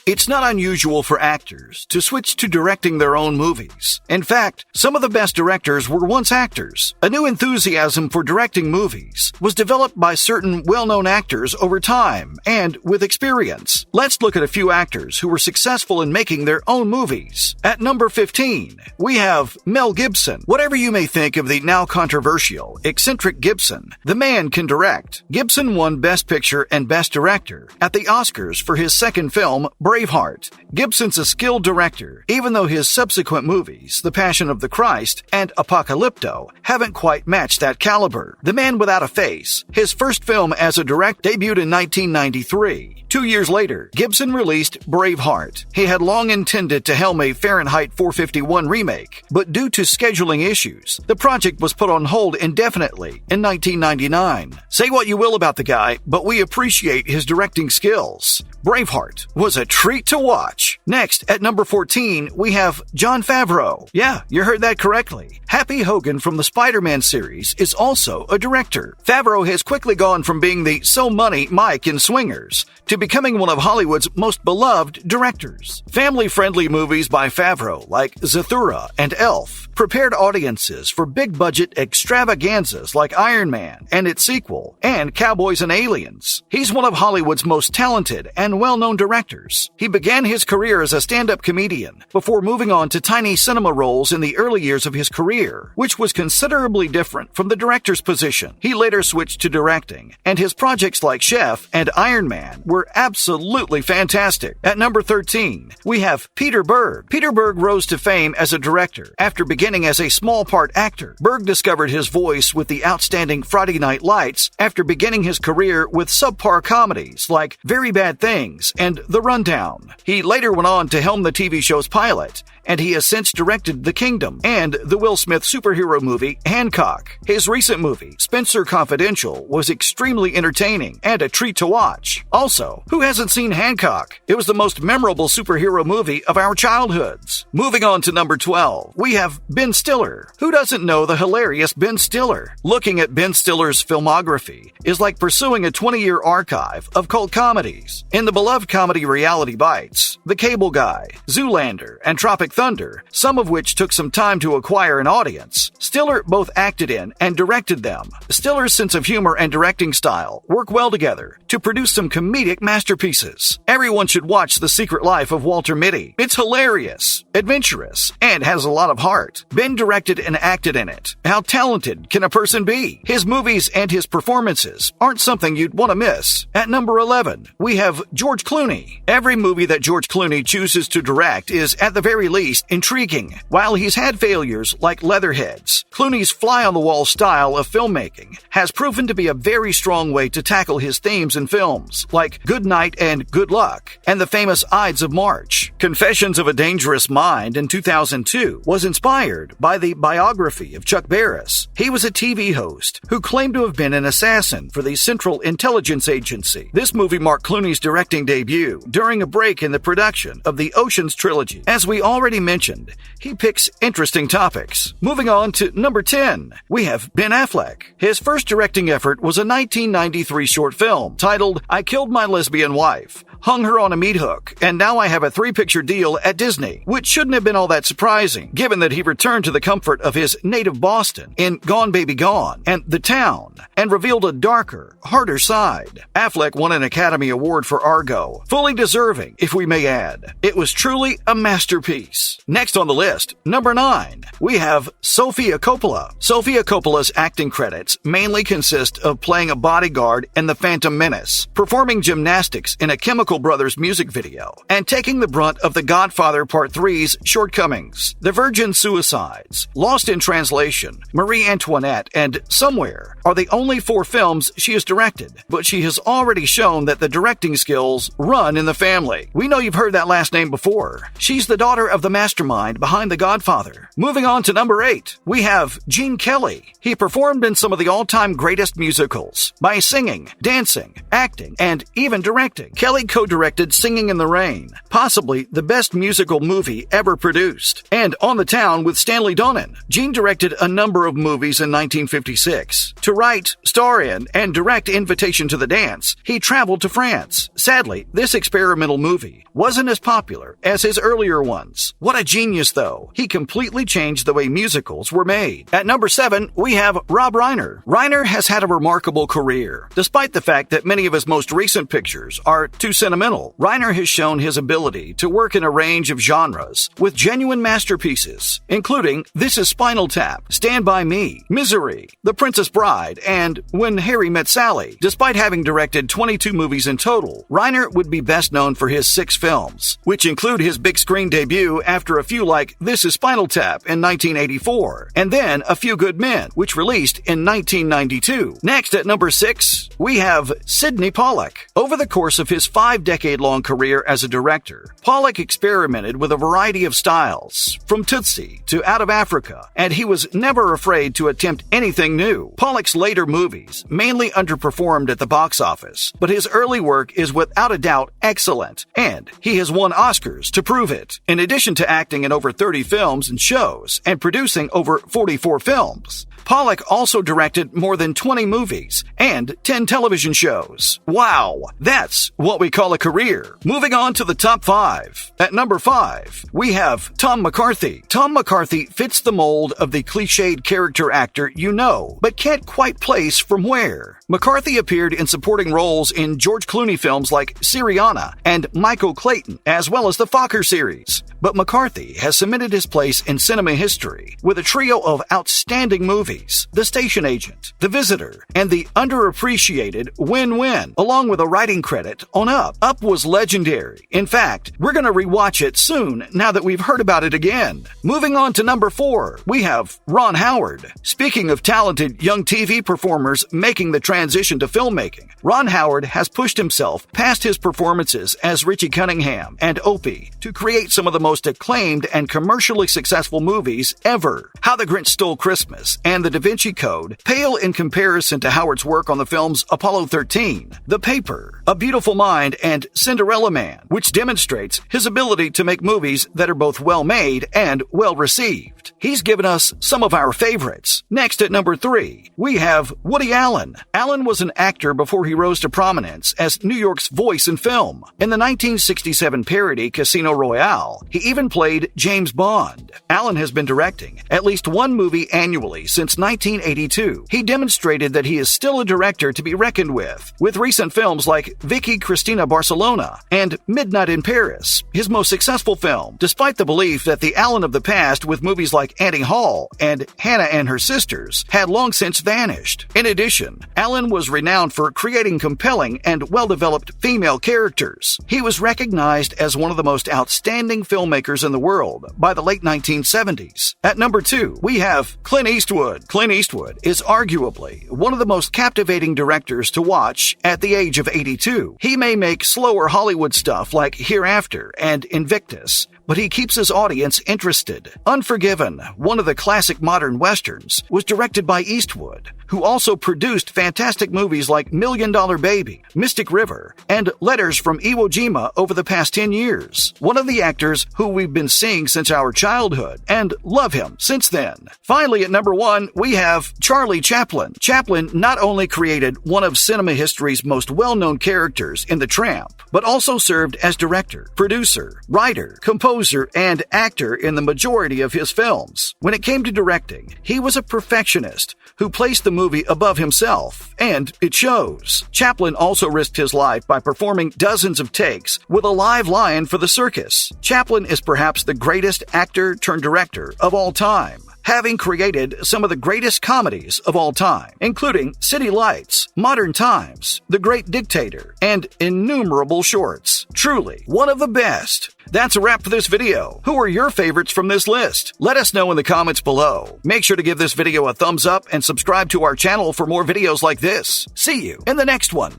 It's not unusual for actors to switch to directing their own movies. In fact, some of the best directors were once actors. A new enthusiasm for directing movies was developed by certain well-known actors over time and with experience. Let's look at a few actors who were successful in making their own movies. At number 15, we have Mel Gibson. Whatever you may think of the now controversial, eccentric Gibson, the man can direct. Gibson won Best Picture and Best Director at the Oscars for his second film, Braveheart. Gibson's a skilled director, even though his subsequent movies, The Passion of the Christ and Apocalypto, haven't quite matched that caliber. The Man Without a Face, his first film as a director, debuted in 1993. 2 years later, Gibson released Braveheart. He had long intended to helm a Fahrenheit 451 remake, but due to scheduling issues, the project was put on hold indefinitely in 1999. Say what you will about the guy, but we appreciate his directing skills. Braveheart was a treat to watch. Next, at number 14, we have Jon Favreau. Yeah, you heard that correctly. Happy Hogan from the Spider-Man series is also a director. Favreau has quickly gone from being the so-money Mike in Swingers to becoming one of Hollywood's most beloved directors. Family-friendly movies by Favreau, like Zathura and Elf, prepared audiences for big-budget extravaganzas like Iron Man and its sequel, and Cowboys and Aliens. He's one of Hollywood's most talented and well-known directors. He began his career as a stand-up comedian before moving on to tiny cinema roles in the early years of his career, which was considerably different from the director's position. He later switched to directing, and his projects like Chef and Iron Man were absolutely fantastic. At number 13, we have Peter Berg. Peter Berg rose to fame as a director after beginning as a small-part actor. Berg discovered his voice with the outstanding Friday Night Lights after beginning his career with subpar comedies like Very Bad Things and The Rundown. He later went on to helm the TV show's pilot, and he has since directed The Kingdom and the Will Smith superhero movie Hancock. His recent movie, Spencer Confidential, was extremely entertaining and a treat to watch. Also, who hasn't seen Hancock? It was the most memorable superhero movie of our childhoods. Moving on to number 12, we have Ben Stiller. Who doesn't know the hilarious Ben Stiller? Looking at Ben Stiller's filmography is like pursuing a 20-year archive of cult comedies. In the beloved comedy Reality Bites, The Cable Guy, Zoolander, and Tropic Thunder, some of which took some time to acquire an audience, Stiller both acted in and directed them. Stiller's sense of humor and directing style work well together to produce some comedic masterpieces. Everyone should watch The Secret Life of Walter Mitty. It's hilarious, adventurous, and has a lot of heart. Ben directed and acted in it. How talented can a person be? His movies and his performances aren't something you'd want to miss. At number 11, we have George Clooney. Every movie that George Clooney chooses to direct is, at the very least, intriguing. While he's had failures like Leatherheads, Clooney's fly-on-the-wall style of filmmaking has proven to be a very strong way to tackle his themes in films like Good Night and Good Luck, and the famous Ides of March. Confessions of a Dangerous Mind in 2002 was inspired by the biography of Chuck Barris. He was a TV host who claimed to have been an assassin for the Central Intelligence Agency. This movie marked Clooney's directing debut during a break in the production of the Ocean's trilogy. As we already mentioned, he picks interesting topics. Moving on to number 10, we have Ben Affleck. His first directing effort was a 1993 short film titled I Killed My Lesbian Wife, hung her on a meat hook, and now I have a 3-picture deal at Disney, which shouldn't have been all that surprising, given that he returned to the comfort of his native Boston in Gone Baby Gone and The Town, and revealed a darker, harder side. Affleck won an Academy Award for Argo, fully deserving, if we may add. It was truly a masterpiece. Next on the list, number 9, we have Sofia Coppola. Sofia Coppola's acting credits mainly consist of playing a bodyguard in The Phantom Menace, performing gymnastics in a Chemical Brothers music video, and taking the brunt of The Godfather Part 3's shortcomings. The Virgin Suicides, Lost in Translation, Marie Antoinette, and Somewhere are the only 4 films she has directed, but she has already shown that the directing skills run in the family. We know you've heard that last name before. She's the daughter of the mastermind behind The Godfather. Moving on to number 8, we have Gene Kelly. He performed in some of the all-time greatest musicals by singing, dancing, acting, and even directing. Kelly co co-directed Singing in the Rain, possibly the best musical movie ever produced. And On the Town with Stanley Donen. Gene directed a number of movies in 1956. To write, star in, and direct Invitation to the Dance, he traveled to France. Sadly, this experimental movie wasn't as popular as his earlier ones. What a genius, though. He completely changed the way musicals were made. At number 7, we have Rob Reiner. Reiner has had a remarkable career. Despite the fact that many of his most recent pictures are too sentimental, Reiner has shown his ability to work in a range of genres with genuine masterpieces, including This Is Spinal Tap, Stand By Me, Misery, The Princess Bride, and When Harry Met Sally. Despite having directed 22 movies in total, Reiner would be best known for his 6 films, which include his big screen debut after a few like This Is Spinal Tap in 1984, and then A Few Good Men, which released in 1992. Next at number 6, we have Sidney Pollack. Over the course of his 5-decade-long career as a director, Pollack experimented with a variety of styles, from Tootsie to Out of Africa, and he was never afraid to attempt anything new. Pollack's later movies mainly underperformed at the box office, but his early work is without a doubt excellent, and he has won Oscars to prove it. In addition to acting in over 30 films and shows and producing over 44 films, Pollack also directed more than 20 movies and 10 television shows. Wow, that's what we call a career. Moving on to the top 5. At number 5, we have Tom McCarthy. Tom McCarthy fits the mold of the cliched character actor you know, but can't quite place from where. McCarthy appeared in supporting roles in George Clooney films like Syriana and Michael Clayton, as well as the Fokker series. But McCarthy has cemented his place in cinema history with a trio of outstanding movies: The Station Agent, The Visitor, and the underappreciated Win-Win, along with a writing credit on Up. Up was legendary. In fact, we're going to rewatch it soon now that we've heard about it again. Moving on to number 4, we have Ron Howard. Speaking of talented young TV performers making the transition to filmmaking, Ron Howard has pushed himself past his performances as Richie Cunningham and Opie to create some of the most acclaimed and commercially successful movies ever. How the Grinch Stole Christmas and The Da Vinci Code pale in comparison to Howard's work on the films Apollo 13, The Paper, A Beautiful Mind, and Cinderella Man, which demonstrates his ability to make movies that are both well-made and well-received. He's given us some of our favorites. Next at number 3, we have Woody Allen. Allen was an actor before he rose to prominence as New York's voice in film. In the 1967 parody Casino Royale, he even played James Bond. Allen has been directing at least one movie annually since 1982. He demonstrated that he is still a director to be reckoned with recent films like Vicky Cristina Barcelona and Midnight in Paris, his most successful film, despite the belief that the Allen of the past with movies like Annie Hall and Hannah and Her Sisters had long since vanished. In addition, Allen was renowned for creating compelling and well-developed female characters. He was recognized as one of the most outstanding filmmakers in the world by the late 1970s. At number 2, we have Clint Eastwood. Clint Eastwood is arguably one of the most captivating directors to watch at the age of 82. He may make slower Hollywood stuff like Hereafter and Invictus, but he keeps his audience interested. Unforgiven, one of the classic modern westerns, was directed by Eastwood, who also produced fantastic movies like $1 Million Baby, Mystic River, and Letters from Iwo Jima over the past 10 years. One of the actors who we've been seeing since our childhood, and love him since then. Finally, at number 1, we have Charlie Chaplin. Chaplin not only created one of cinema history's most well-known characters in The Tramp, but also served as director, producer, writer, composer, and actor in the majority of his films. When it came to directing, he was a perfectionist who placed the movie above himself, and it shows. Chaplin also risked his life by performing dozens of takes with a live lion for the circus. Chaplin is perhaps the greatest actor-turned-director of all time, having created some of the greatest comedies of all time, including City Lights, Modern Times, The Great Dictator, and innumerable shorts. Truly, one of the best. That's a wrap for this video. Who are your favorites from this list? Let us know in the comments below. Make sure to give this video a thumbs up and subscribe to our channel for more videos like this. See you in the next one.